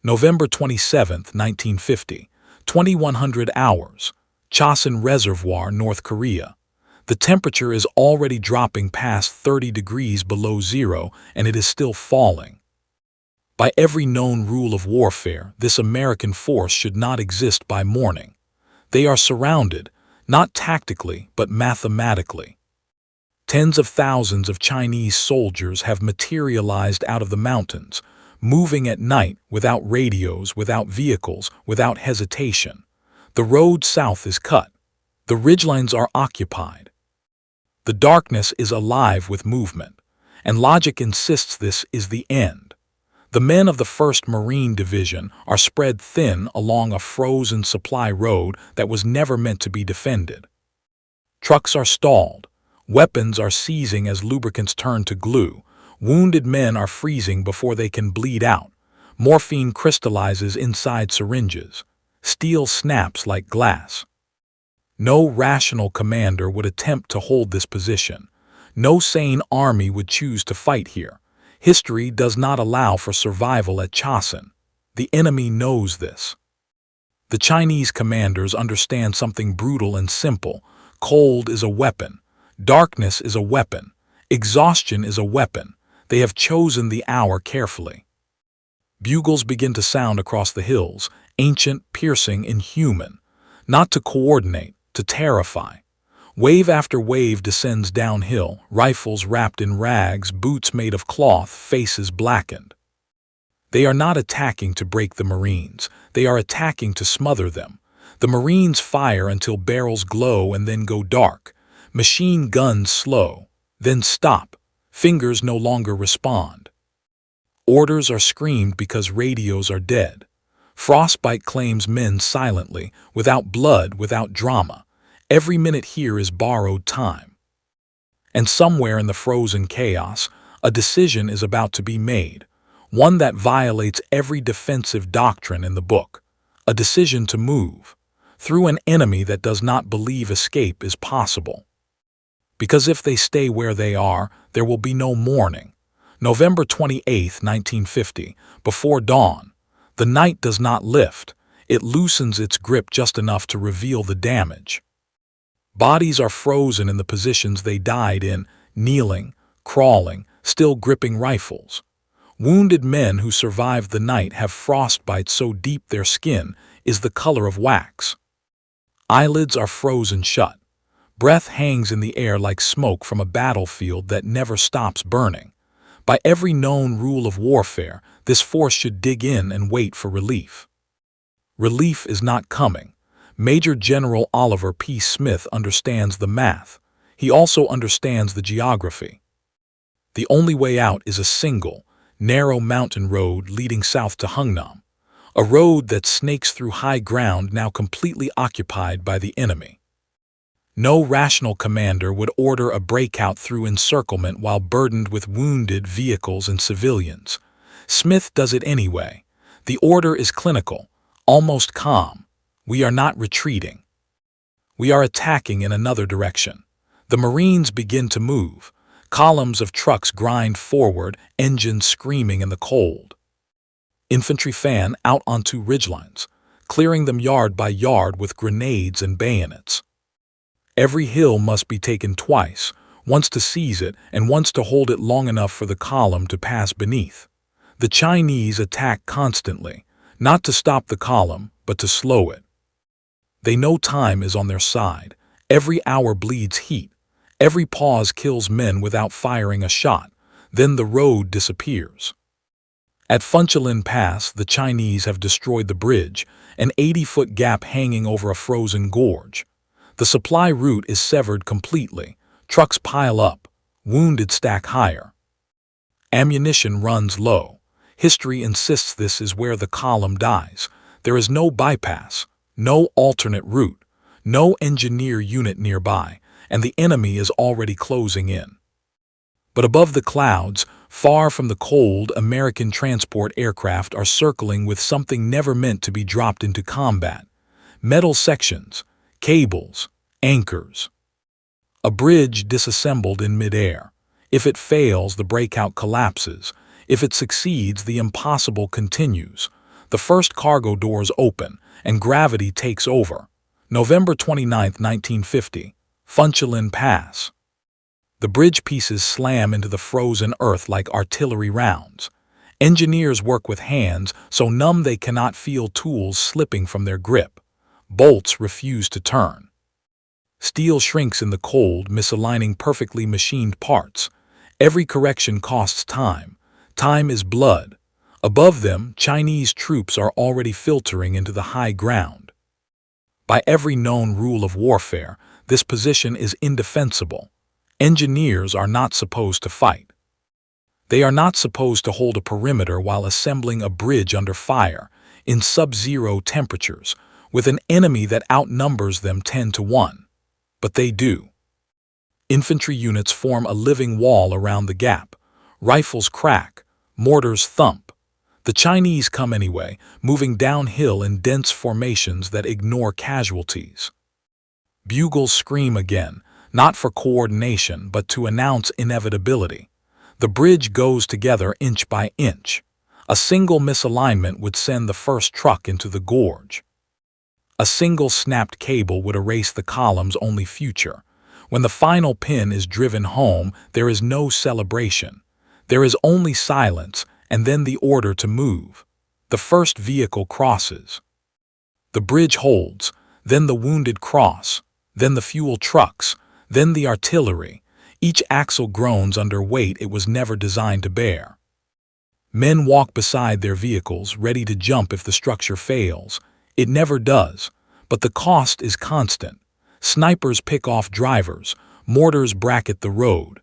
November 27, 1950, 2100 hours, Chosin Reservoir, North Korea. The temperature is already dropping past 30 degrees below zero, and it is still falling. By every known rule of warfare, this American force should not exist by morning. They are surrounded, not tactically, but mathematically. Tens of thousands of Chinese soldiers have materialized out of the mountains, moving at night without radios, without vehicles, without hesitation. The road south is cut. The ridgelines are occupied. The darkness is alive with movement, and logic insists this is the end. The men of the 1st Marine Division are spread thin along a frozen supply road that was never meant to be defended. Trucks are stalled. Weapons are seizing as lubricants turn to glue. Wounded men are freezing before they can bleed out. Morphine crystallizes inside syringes. Steel snaps like glass. No rational commander would attempt to hold this position. No sane army would choose to fight here. History does not allow for survival at Chosin. The enemy knows this. The Chinese commanders understand something brutal and simple. Cold is a weapon. Darkness is a weapon. Exhaustion is a weapon. They have chosen the hour carefully. Bugles begin to sound across the hills, ancient, piercing, inhuman. Not to coordinate, to terrify. Wave after wave descends downhill, rifles wrapped in rags, boots made of cloth, faces blackened. They are not attacking to break the Marines. They are attacking to smother them. The Marines fire until barrels glow and then go dark. Machine guns slow, then stop. Fingers no longer respond. Orders are screamed because radios are dead. Frostbite claims men silently, without blood, without drama. Every minute here is borrowed time. And somewhere in the frozen chaos, a decision is about to be made, one that violates every defensive doctrine in the book. A decision to move, through an enemy that does not believe escape is possible. Because if they stay where they are, there will be no morning. November 28, 1950, before dawn. The night does not lift. It loosens its grip just enough to reveal the damage. Bodies are frozen in the positions they died in, kneeling, crawling, still gripping rifles. Wounded men who survived the night have frostbite so deep their skin is the color of wax. Eyelids are frozen shut. Breath hangs in the air like smoke from a battlefield that never stops burning. By every known rule of warfare, this force should dig in and wait for relief. Relief is not coming. Major General Oliver P. Smith understands the math. He also understands the geography. The only way out is a single, narrow mountain road leading south to Hungnam, a road that snakes through high ground now completely occupied by the enemy. No rational commander would order a breakout through encirclement while burdened with wounded vehicles and civilians. Smith does it anyway. The order is clinical, almost calm. We are not retreating. We are attacking in another direction. The Marines begin to move. Columns of trucks grind forward, engines screaming in the cold. Infantry fan out onto ridgelines, clearing them yard by yard with grenades and bayonets. Every hill must be taken twice, once to seize it and once to hold it long enough for the column to pass beneath. The Chinese attack constantly, not to stop the column, but to slow it. They know time is on their side. Every hour bleeds heat. Every pause kills men without firing a shot. Then the road disappears. At Funchalen Pass, the Chinese have destroyed the bridge, an 80-foot gap hanging over a frozen gorge. The supply route is severed completely. Trucks pile up. Wounded stack higher. Ammunition runs low. History insists this is where the column dies. There is no bypass. No alternate route, no engineer unit nearby, and the enemy is already closing in. But above the clouds, far from the cold, American transport aircraft are circling with something never meant to be dropped into combat. Metal sections, cables, anchors. A bridge disassembled in midair. If it fails, the breakout collapses. If it succeeds, the impossible continues. The first cargo doors open, and gravity takes over. November 29, 1950. Funchalen Pass. The bridge pieces slam into the frozen earth like artillery rounds. Engineers work with hands so numb they cannot feel tools slipping from their grip. Bolts refuse to turn. Steel shrinks in the cold, misaligning perfectly machined parts. Every correction costs time. Time is blood. Above them, Chinese troops are already filtering into the high ground. By every known rule of warfare, this position is indefensible. Engineers are not supposed to fight. They are not supposed to hold a perimeter while assembling a bridge under fire, in sub-zero temperatures, with an enemy that outnumbers them 10-1. But they do. Infantry units form a living wall around the gap. Rifles crack, mortars thump. The Chinese come anyway, moving downhill in dense formations that ignore casualties. Bugles scream again, not for coordination but to announce inevitability. The bridge goes together inch by inch. A single misalignment would send the first truck into the gorge. A single snapped cable would erase the column's only future. When the final pin is driven home, there is no celebration. There is only silence, and then the order to move. The first vehicle crosses. The bridge holds, then the wounded cross, then the fuel trucks, then the artillery. Each axle groans under weight it was never designed to bear. Men walk beside their vehicles, ready to jump if the structure fails. It never does, but the cost is constant. Snipers pick off drivers, mortars bracket the road.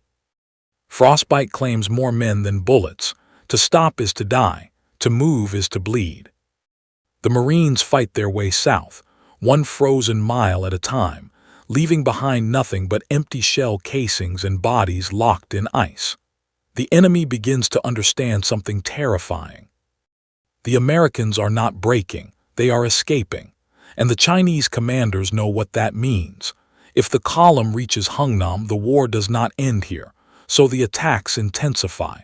Frostbite claims more men than bullets. To stop is to die, to move is to bleed. The Marines fight their way south, one frozen mile at a time, leaving behind nothing but empty shell casings and bodies locked in ice. The enemy begins to understand something terrifying. The Americans are not breaking, they are escaping, and the Chinese commanders know what that means. If the column reaches Hungnam, the war does not end here, so the attacks intensify.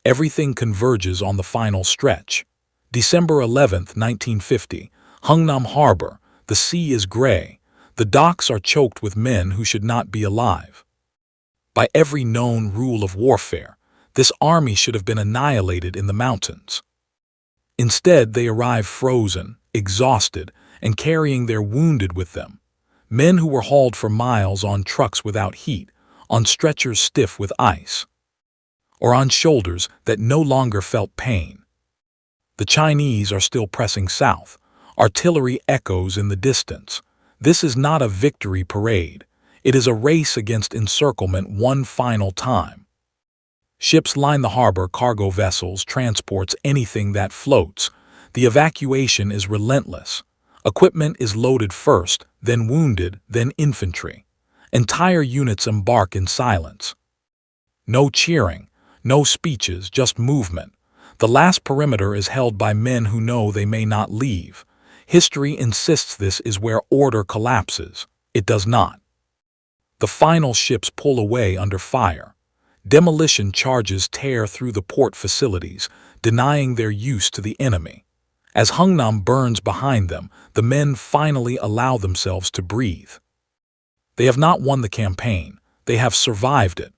Everything converges on the final stretch. December 11, 1950, Hungnam Harbor. The sea is gray. The docks are choked with men who should not be alive. By every known rule of warfare, this army should have been annihilated in the mountains. Instead, they arrive frozen, exhausted, and carrying their wounded with them. Men who were hauled for miles on trucks without heat, on stretchers stiff with ice, or on shoulders that no longer felt pain. The Chinese are still pressing south. Artillery echoes in the distance. This is not a victory parade. It is a race against encirclement one final time. Ships line the harbor, cargo vessels, transports, anything that floats. The evacuation is relentless. Equipment is loaded first, then wounded, then infantry. Entire units embark in silence. No cheering, no speeches, just movement. The last perimeter is held by men who know they may not leave. History insists this is where order collapses. It does not. The final ships pull away under fire. Demolition charges tear through the port facilities, denying their use to the enemy. As Hungnam burns behind them, the men finally allow themselves to breathe. They have not won the campaign. They have survived it.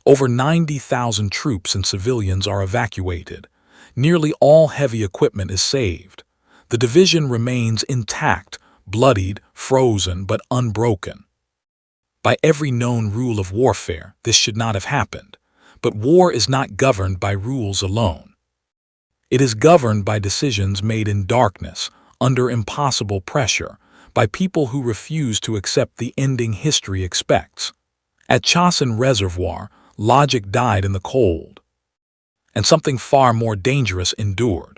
Over 90,000 troops and civilians are evacuated. Nearly all heavy equipment is saved. The division remains intact, bloodied, frozen, but unbroken. By every known rule of warfare, this should not have happened. But war is not governed by rules alone. It is governed by decisions made in darkness, under impossible pressure, by people who refuse to accept the ending history expects. At Chosin Reservoir, logic died in the cold. And something far more dangerous endured.